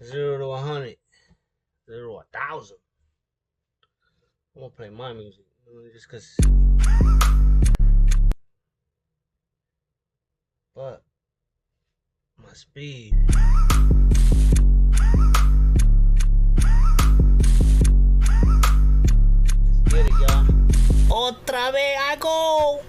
0 to 100, 0 to 1,000. I'm gonna play my music, just cause. But my speed. Let's get it, y'all. Otra vez I go.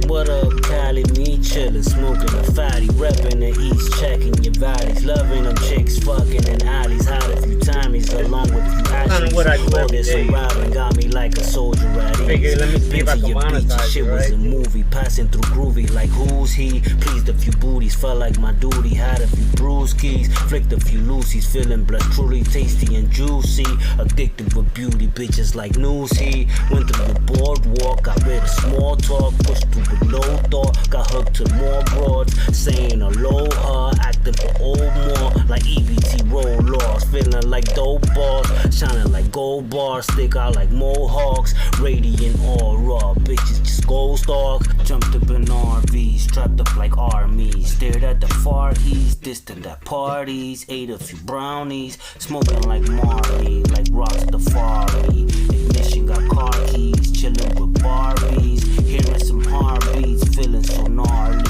What up, Cali? Me chillin', smoking a fatty, reppin' the east, checking your bodies, loving them chicks, fucking in alleys, hot a few times, along with you ashes. What I do All every this day. arriving got me like a soldier at ease. Figure, let me see if I can Your beach, monetize shit it, was right? a movie, passing through groovy like who's he? Pleased a few booties, felt like my duty, had a few brewskis, flicked a few loosies, feeling blessed, truly tasty and juicy, addicted with beauty, bitches like newsy. Went through the boardwalk, got rid of small talk, pushed through with no thought, got hooked to more broads, saying aloha, acting for old more, like EBT roll lost, feeling like dope balls, shining like gold bars, stick out like mohawks, radiant all raw, bitches just ghost dog, jumped up in RVs, strapped up like armies, stared at the far east, distant at parties, ate a few brownies, smoking like Marley, like Rastafari, ignition got car keys, chilling with Barbies, hearing some heartbeats, feeling so gnarly,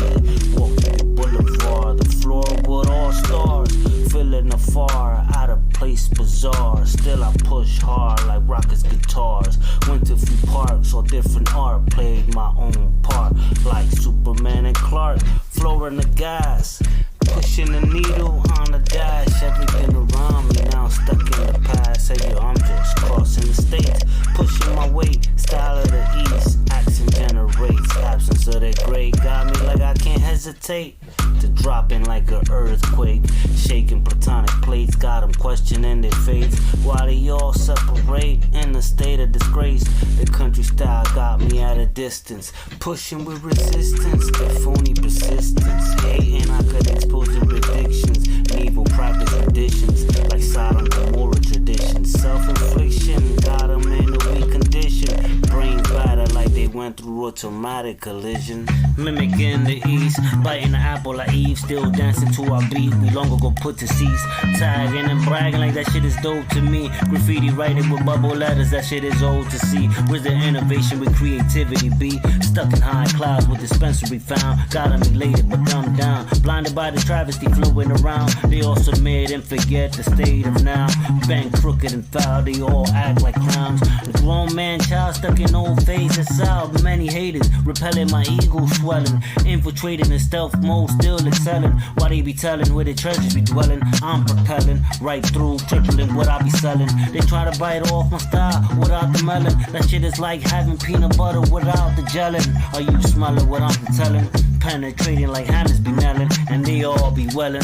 walking the boulevard, the floor with all stars, feeling afar, out of place bizarre, still I push hard like rockets guitars, went to a few parks, all different art, played my own part, like Superman and Clark, flooring the gas, pushing the needle on the dash, everything around me now stuck in the past, say yo, I'm just crossing the states, pushing my weight, style of the east, accent generates, absence of that gray, got me like I can't hesitate, to dropping like an earthquake, shaking platonic plates, got them questioning their fates, why they all separate, in a state of disgrace, the country style got me at a distance, pushing with resistance, the phony persistence, hating I could expose the addictions, and evil practice conditions, like Sodom Gomorrah traditions, self-infliction, got them in a weak condition, brains batter like they went through a traumatic collision, mimicking the east, biting the apple like Eve, still dancing to our beat, we long ago put to cease, tagging and bragging like that shit is dope to me, graffiti writing with bubble letters, that shit is old to see, where's the innovation with creativity be, stuck in high clouds with dispensary found, got them elated but dumbed down, blinded by the travesty flowing around, they all submit and forget the state of now, bang crooked and foul, they all act like clowns, the grown man child stuck in old phases out, many haters, repelling my ego swelling, infiltrating in stealth mode, still excelling, while they be telling where the treasures be dwelling, I'm propelling, right through, tripling what I be selling, they try to bite off my style without the melon, that shit is like having peanut butter without the gelling, are you smelling what I'm telling, penetrating like hammers be nailing, and they all be welling.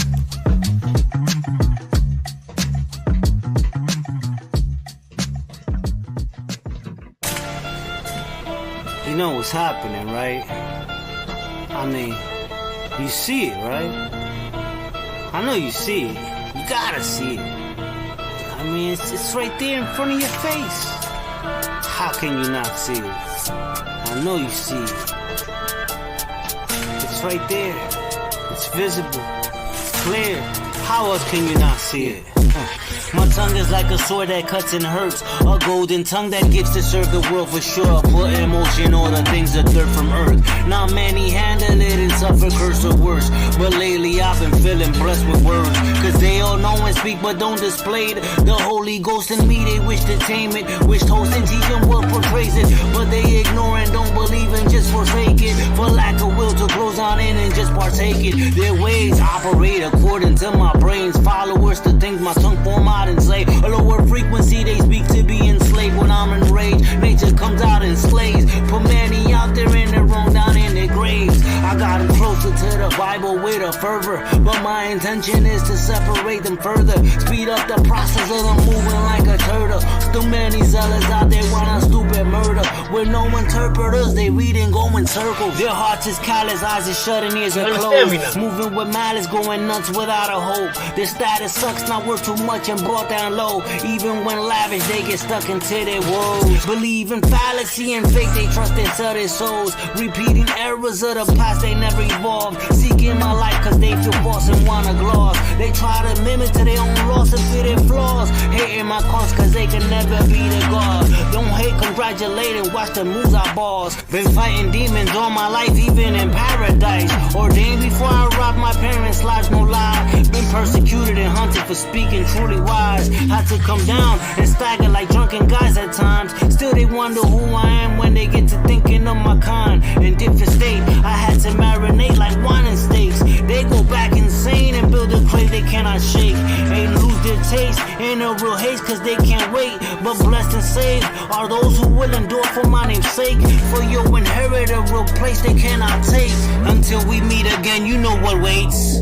You know what's happening, right? I mean, you see it, right? I know you see it. You gotta see it. I mean, it's right there in front of your face. How can you not see it? I know you see it. It's right there. It's visible. It's clear. How else can you not see it? My tongue is like a sword that cuts and hurts, a golden tongue that gives to serve the world for sure. Put emotion on the things that dirt from earth. Not many handle it and suffer curse or worse, but lately I've been feeling blessed with words, cause they all know and speak but don't display it. The Holy Ghost in me, they wish to tame it, wish host and teach them what portrays it, but they ignore and don't believe and just forsake it, for lack of will to close on in and just partake it. Their ways operate according to my brain's followers, the things my tongue form out and slay. A lower frequency they speak to be enslaved. When I'm enraged, nature comes out and slays. Put many out there in the wrong, down in their graves. I got them closer to the Bible with a fervor, but my intention is to separate them further, speed up the process of them moving like a turtle. Still many zealots out there wanting stupid murder, with no interpreters, they read and go in circles. Their hearts is callous, eyes is shut and ears are closed, moving with malice, going nuts without a hope. Their status sucks, not worth too much and brought down low. Even when lavish, they get stuck into their woes. Believe in fallacy and fake, they trust and sell their souls. Repeating errors of the past, they never evolved. Seeking my life cause they feel false and wanna gloss. They try to mimic to their own loss and feel celebrating my cause, cause they can never be the God. Don't hate, congratulate and watch the moves I boss. Been fighting demons all my life, even in paradise. Ordained before I robbed my parents' lives, no lie. Been persecuted and hunted for speaking truly wise. Had to come down and stagger like drunken guys at times. Still they wonder who I am when they get to thinking of my kind. In different state, I had to marinate like wine and steaks. They go back insane and build a crate they cannot shake. Ain't lose their taste, ain't no real haste cause they can't wait. But blessed and saved are those who will endure for my name's sake. For you'll inherit a real place they cannot take. Until we meet again, you know what waits.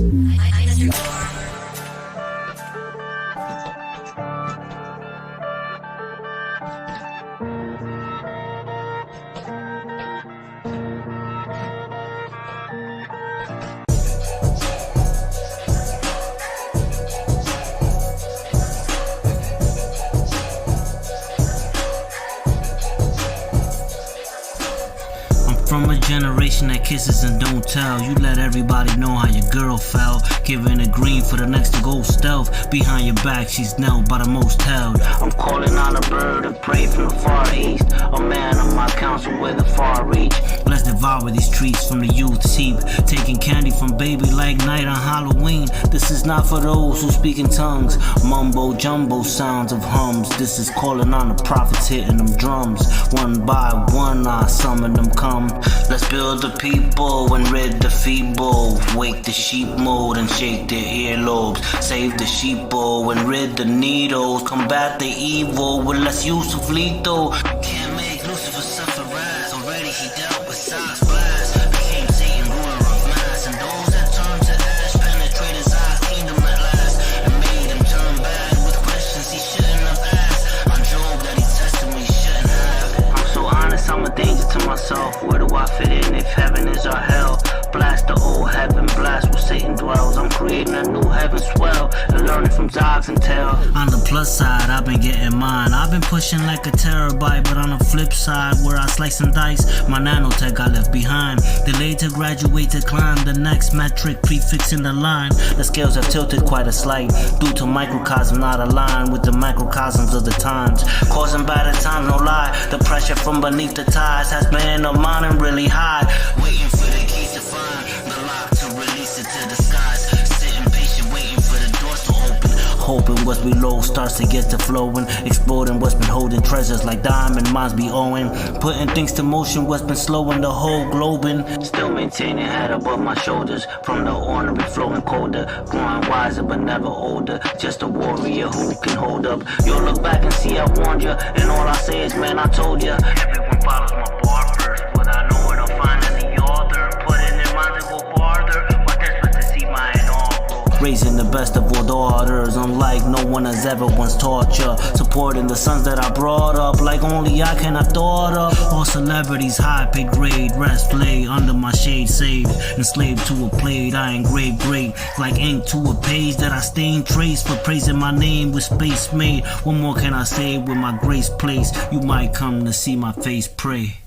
From a generation that kisses and don't tell. You let everybody know how your girl felt. Giving it green for the next to go stealth. Behind your back she's knelt by the most held. I'm calling on a bird of prey from the far east. A man of my counsel with a far reach. Let's devour these treats from the youth's heap. Taking candy from baby like night on Halloween. This is not for those who speak in tongues. Mumbo jumbo sounds of hums. This is calling on the prophets hitting them drums. One by one I summon them come. Let's build the people and rid the feeble. Wake the sheep mode and shake their earlobes. Save the sheeple and rid the needles. Combat the evil with less use of lethal. Can't make Lucifer suffer rise. Already he dealt with size blast. Became Satan, ruler of mass. And those that turn to ash penetrate his eyes, kingdom at last. And made him turn bad with questions he shouldn't have asked. On Job that he tested me, he shouldn't have. I'm so honest, I'm a danger to myself. Where do I fit in if heaven is our hell? Blast the old heaven, blast where Satan dwells. I'm creating a new heaven swell and learning from dogs and tell. On the plus side, I've been getting mine. I've been pushing like a terabyte, but on the flip side, where I slice and dice, my nanotech I left behind. Delayed to graduate to climb the next metric, prefixing the line. The scales have tilted quite a slight due to microcosm not aligned with the macrocosms of the times. Causing bad at times, no lie. The pressure from beneath the ties has been a mountain really high. Waiting for the keys to find the lock to release it to the skies. Sitting patient, waiting for the doors to open. Hoping what's below starts to get to flowing. Exploding what's been holding treasures like diamond mines be owing. Putting things to motion, what's been slowing the whole globing. Still maintaining head above my shoulders. From the ornery flowing colder. Growing wiser but never older. Just a warrior who can hold up. You'll look back and see I warned ya. And all I say is man I told ya. Everyone follows my bar first. Without knowing I'll find any author. Put in their minds and go farther. But desperate to see my inaugural. Raising the best of all daughters, unlike no one has ever once taught ya. Supporting the sons that I brought up, like only I can have thought of. All celebrities high pay grade, rest lay under my shade saved. Enslaved to a plate, I engrave great. Like ink to a page that I stain trace for praising my name with space made. What more can I say with my grace place? You might come to see my face pray.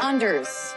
Unders.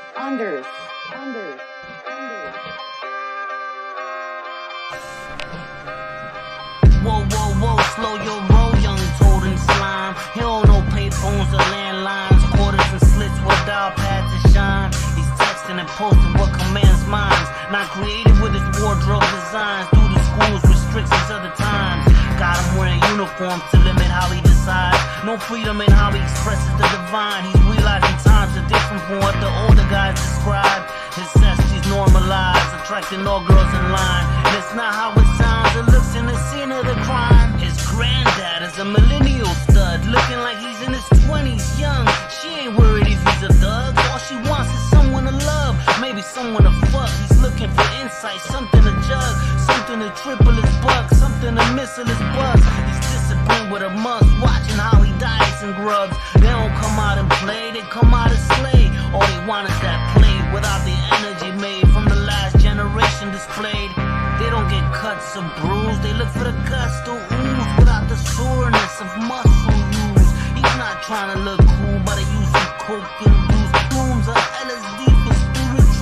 Whoa, slow your roll, young totem slime. He don't know payphones or landlines, quarters and slits where dial pads to shine. He's texting and posting what commands minds. Not creative with his wardrobe designs. Through the school's restrictions of the times. Got him wearing uniforms to limit how he decides. No freedom in how he expresses the divine. He's realizing times are different from what the older guys described. His sexity's normalized, attracting all girls in line. And it's not how it sounds, it looks in the scene of the crime. His granddad is a millennial stud, looking like he's in his 20s, young. She ain't worried if he's a thug. All she wants is someone to love, maybe someone to fuck. He's looking for insight, something to jug, something to triple his buck, something to missile his bucks. He's disciplined with a must, watching how he diets and grubs. They don't come out and play, they come out and slay. All they want is that play without the energy made from the last generation displayed. They don't get cuts or bruised, they look for the guts to ooze without the soreness of muscle use. He's not trying to look cool, but he used some coke and loose plumes of LSD for spiritual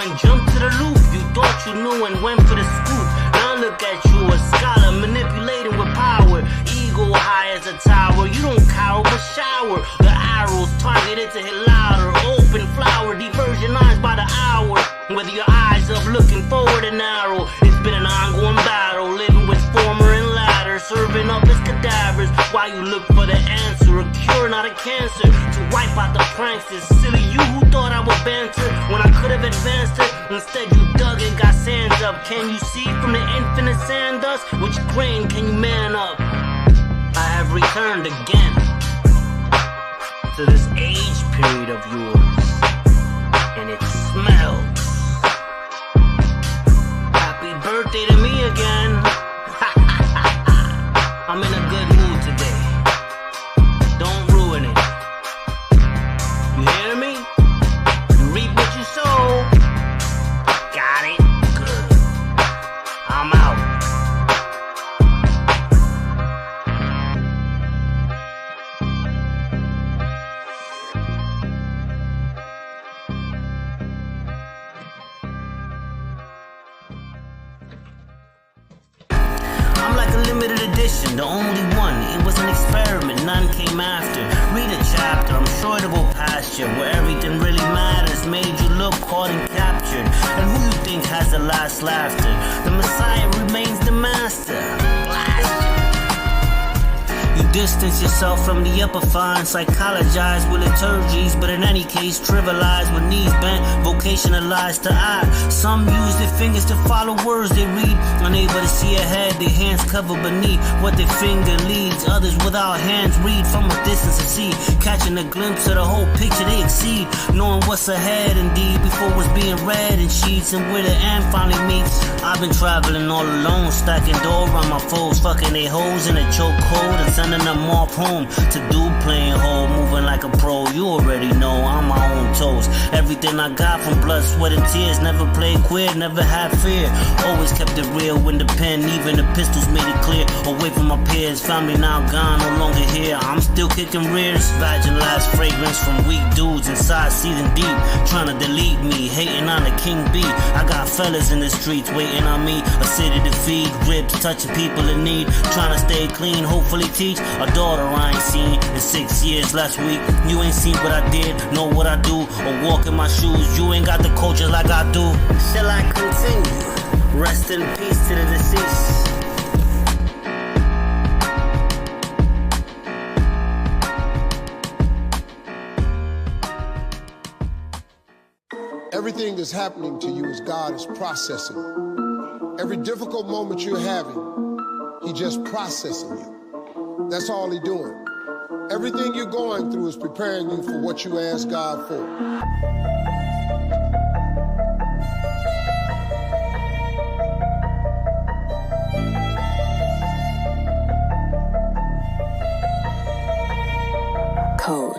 and jumped to the roof. You thought you knew and went for the scoop. Now look at you, a scholar manipulating with power. Ego high as a tower. You don't cower but shower. The arrows targeted to hit louder. Open flower, diversion eyes by the hour. Whether your eyes up looking forward and narrow. It's been an ongoing battle, living with former and latter, serving up as cadavers while you look for the answer. A cure, not a cancer, to wipe out the pranks. It's silly you who thought I would banter when I could have advanced it. Instead you dug and got sands up. Can you see from the infinite sand dust? Which grain can you man up? I have returned again to this age period of yours, and it smells. Happy birthday to me again. I'm in a good mood today. Don't ruin it. You hear me? You reap what you sow. Got it? Good. I'm out. I'm like a limited edition, the only one. It was an experiment, none came after. Read a chapter, I'm sure to go past you, where everything really matters, made you look caught and captured. And who you think has the last laughter? The Messiah remains the master. You distance yourself from the upper fine, psychologize with liturgies, but in any case, trivialize with knees bent, vocationalized to eye. Some use their fingers to follow words they read, unable to see ahead, their hands covered beneath what their finger leads. Others without hands read from a distance to see, catching a glimpse of the whole picture they exceed, knowing what's ahead indeed before what's being read in sheets and where the end finally meets. I've been traveling all alone, stacking dough around my foes, fucking they hoes in a chokehold and sending them off home to do playing hole, moving like a pro. You already know I'm my own toast. Everything I got from blood, sweat and tears. Never played queer, never had fear. Always kept it real when the pen, even the pistols made it clear. Away from my peers, family now gone, no longer here. I'm still kicking rears. Vaginalized fragrance from weak dudes inside, seething deep, trying to delete me, hating on the king bee. I got fellas in the streets waiting on me, a city to feed, ribs touching people in need, trying to stay clean, hopefully teach a daughter I ain't seen in 6 years. Last week, you ain't seen what I did, know what I do, or walk in my shoes. You ain't got the culture like I do. Shall I continue? Rest in peace to the deceased. Everything that's happening to you is God is processing. Every difficult moment you're having, He just processing you. That's all He's doing. Everything you're going through is preparing you for what you ask God for. Code.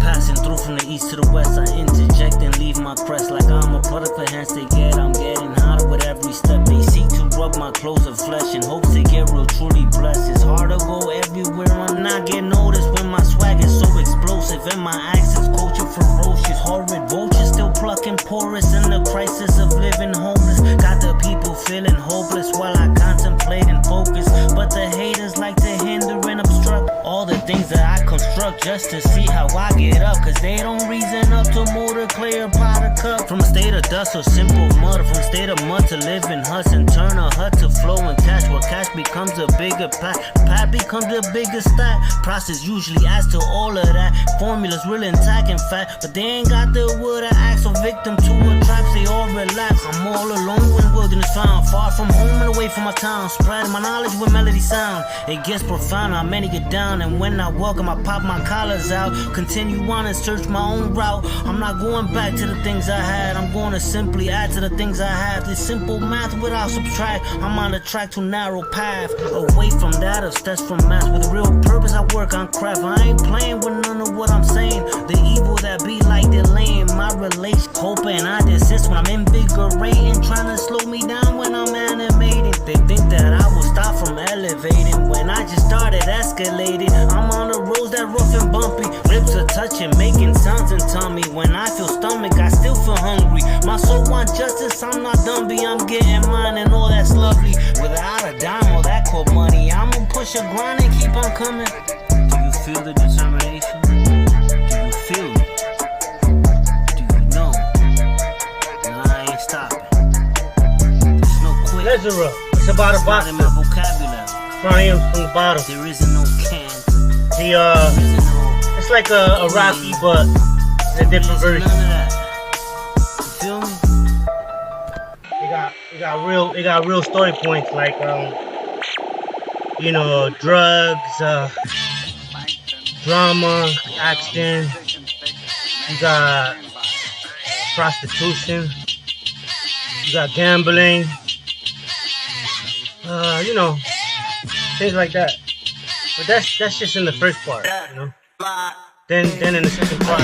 Passing through from the east to the west, I interject and leave my crest like I'm a product of hands they get. I'm getting hotter with every step. They seek to rub my clothes of flesh in hopes to get real truly blessed. It's hard to go everywhere, I'm not getting noticed when my swag is so explosive and my accent's culture ferocious. Horrid vultures still plucking porous in the crisis of living homeless. Got the people feeling hopeless while I contemplate and focus, but the haters like to hinder and obstruct all the things that I construct just to see how I get up, cause they don't reason up to motor clay or powder cup. From a state of dust or simple mud, from a state of mud to live in huts and turn a hut to flow and cash, where cash becomes a bigger pack, pat becomes a bigger stack. Process usually adds to all of that. Formulas real intact and fat, but they ain't got the wood to act, so victim to a trap, they all relax. I'm all alone when wilderness found, far from home and away from my town, spreading my knowledge with melody sound. It gets profound, how many get down, and when I welcome I pop my collars out, continue on and search my own route. I'm not going back to the things I had, I'm going to simply add to the things I have. This simple math without subtract, I'm on the track to narrow path, away from that of steps from math. With a real purpose I work on craft, I ain't playing with none of what I'm saying. The evil that be like delaying my relation, hoping I desist when I'm invigorating, trying to slow me down when I'm animating. They think that I will stop from elevating when I just started escalating. I'm on the roads that rough and bumpy, ribs are touching, making sounds in tummy. When I feel stomach, I still feel hungry. My soul wants justice, I'm not Dumby, I'm getting mine and all that's lovely. Without a dime, all that called money, I'ma push a grind and keep on coming. Do you feel the determination? Do you feel it? Do you know? And I ain't stopping. There's no quit. LZThir, it's about a boxer. Not in my vocabulary. Front him from the bottom. There isn't no can. It's like a Rocky, but in a different version. None of that. You feel me? They got real story points like you know, drugs, drama, action. You got prostitution. You got gambling. You know, things like that. But that's just in the first part, you know. Then in the second part,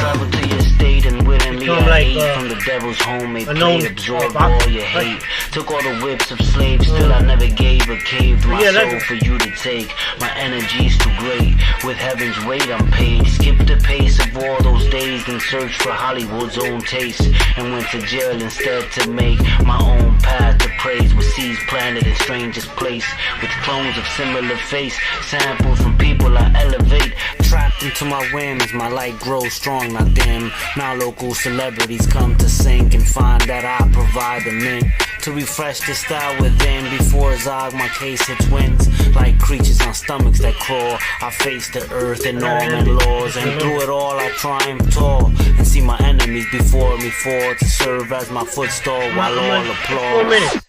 become like from the devil's home, a known absorb all your hate. Took all the whips of slaves, still I never gave or caved my soul for you to take. My energy's too great. With heaven's weight, I'm paid. Skip the pace of all those days and search for Hollywood's own taste. And went to jail instead to make my own path to praise. With seeds planted in strangest place. With clones of similar face. Samples from people I elevate. Trapped into my whims, my light grows strong, not dim. Now local celebrities come to sink and find that I provide the mint to refresh the style within. Before Zog, my case hits wins. Like creatures on stomachs that crawl, I face the earth and Norman laws. And through it all I triumph tall and see my enemies before me fall to serve as my footstool while all applaud.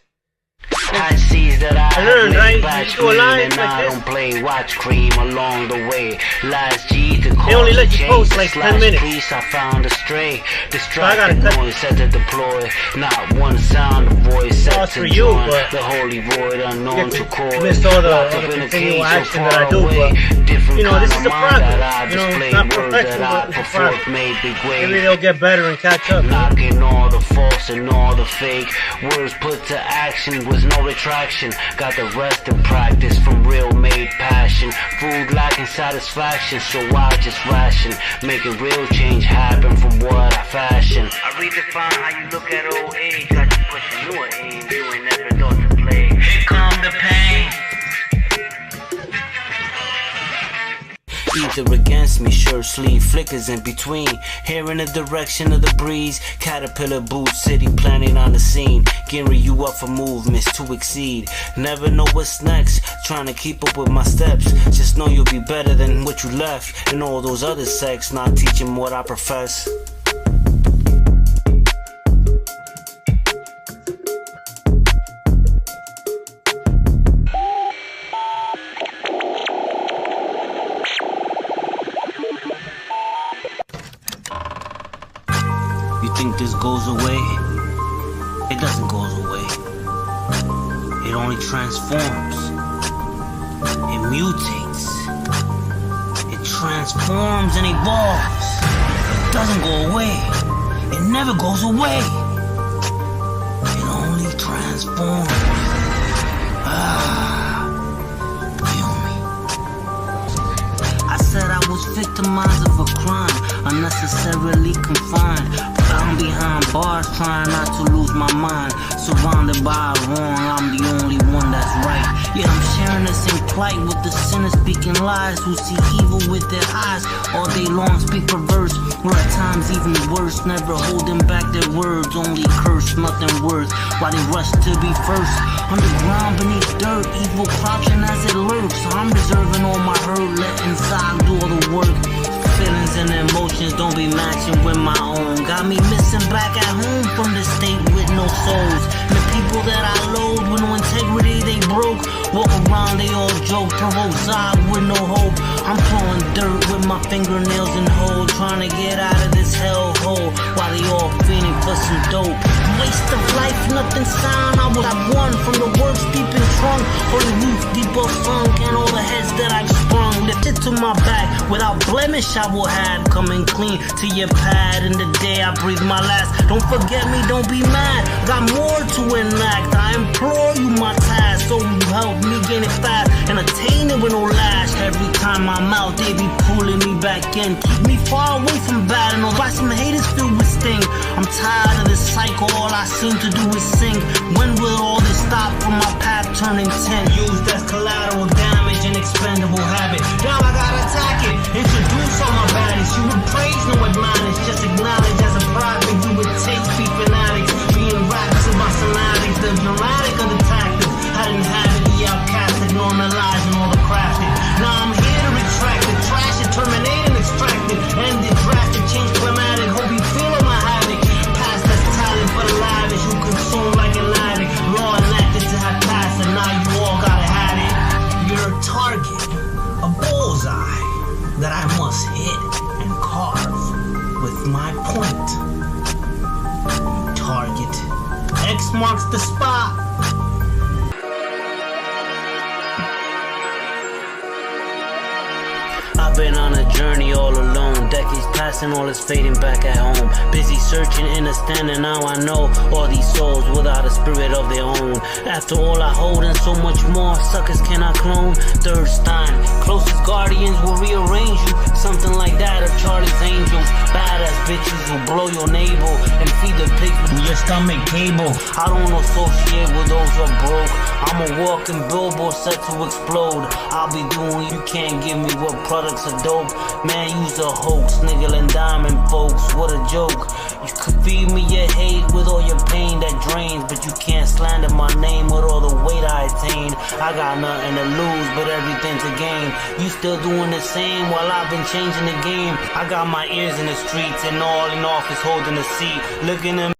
I see that I learned, right? Batch You do a line and like I this. don't play watch cream along the way. Last G to call They only let you post like 10 minutes. Priest, I found a stray. So I gotta Distracted cut. noise set to deploy. Not one sound of voice set Lost to for you, join. but The holy void unknown to chord. missed all the Locked up in a continual cage so action that far I do, away. but Different you know, this kind is of a mind that progress. I You know, it's display. not Words perfection, that I but it's a put forth progress. made big way. Maybe they'll get better and catch up. Knocking all the false and all the fake. Words put to action with no retraction. Got the rest in practice from real made passion. Food lacking satisfaction, so I just ration. Making real change happen from what I fashion. I redefine how you look at old age. Got you pushing newer aim. You ain't never thought to play. Here come the pain. Ether against me, shirt sleeve flickers in between. Here in the direction of the breeze. Caterpillar boots, city planning on the scene. Gearing you up for movements to exceed. Never know what's next, trying to keep up with my steps. Just know you'll be better than what you left. And all those other sects, not teaching what I profess. You think this goes away? It doesn't go away. It only transforms. It mutates. It transforms and evolves. It doesn't go away. It never goes away. It only transforms. Feel me. I said I was victimized of a crime, unnecessarily confined. Bound behind bars, trying not to lose my mind. Surrounded by wrong, I'm the only one that's right. Yeah, I'm sharing the same plight with the sinners speaking lies, who see evil with their eyes. All day long speak perverse, or at times even worse. Never holding back their words, only curse, nothing worth. While they rush to be first, underground beneath dirt, evil crouching as it lurks. I'm reserving all my hurt, letting inside do all the work. Feelings and emotions don't be matching with my own. Got me missing back at home from the state with no souls. And the people that I loathe with no integrity they broke. Walk around they all joke, provoke side with no hope. I'm throwing dirt with my fingernails and hole, trying to get out of this hellhole while they all fiending for some dope. Waste of life, nothing sound. I was one from the works deep in trunk, or the roots deep or sunk, and all the heads that I've sprung. Lifted to my back without blemish, I will have coming clean to your pad. In the day I breathe my last. Don't forget me, don't be mad. Got more to enact. I implore you, my task. so you help me gain it fast and attain it with no lash. Every time I'm out, they be pulling me back in. Keep me far away from bad and why some haters filled with sting. I'm tired of this cycle, all I seem to do is sing. When will all this stop from my path turning 10? Used as collateral damage and expendable habit. Now I gotta attack it, introduce all my baddies. You would praise, no admonish, just acknowledge as a prophet. You would take be fanatics, being raps in my sonatics. The dramatic of the tactics, I didn't have it, the outcast, normalizing all the crafting. Now I'm here to retract the trash and terminate and extract it. End it drastic, change climatic, hope you feel on my havoc. Past that talent for the lavish, you consume like an addict. Law enacted to have passed and now you all gotta have it. You're a target, a bullseye that I must hit and carve with my point. Target. X marks the spot. I've been on a journey all alone. Decades passing, all is fading back at home. Busy searching, understanding, now I know all these souls without a spirit of their own. After all I hold and so much more, suckers cannot clone. Third Stein, closest guardians will rearrange you. Something like that of Charlie's Angels. Badass bitches who blow your navel and feed the pigs with your stomach cable. I don't associate with those who are broke. I'm a walking billboard set to explode. I'll be doing, you can't give me what products are dope. Man, use a hoax, nickel and diamond folks, what a joke. You could feed me your hate with all your pain that drains, but you can't slander my name with all the weight I attain. I got nothing to lose, but everything to gain. You still doing the same while I've been changing the game. I got my ears in the streets and all in office holding a seat, looking at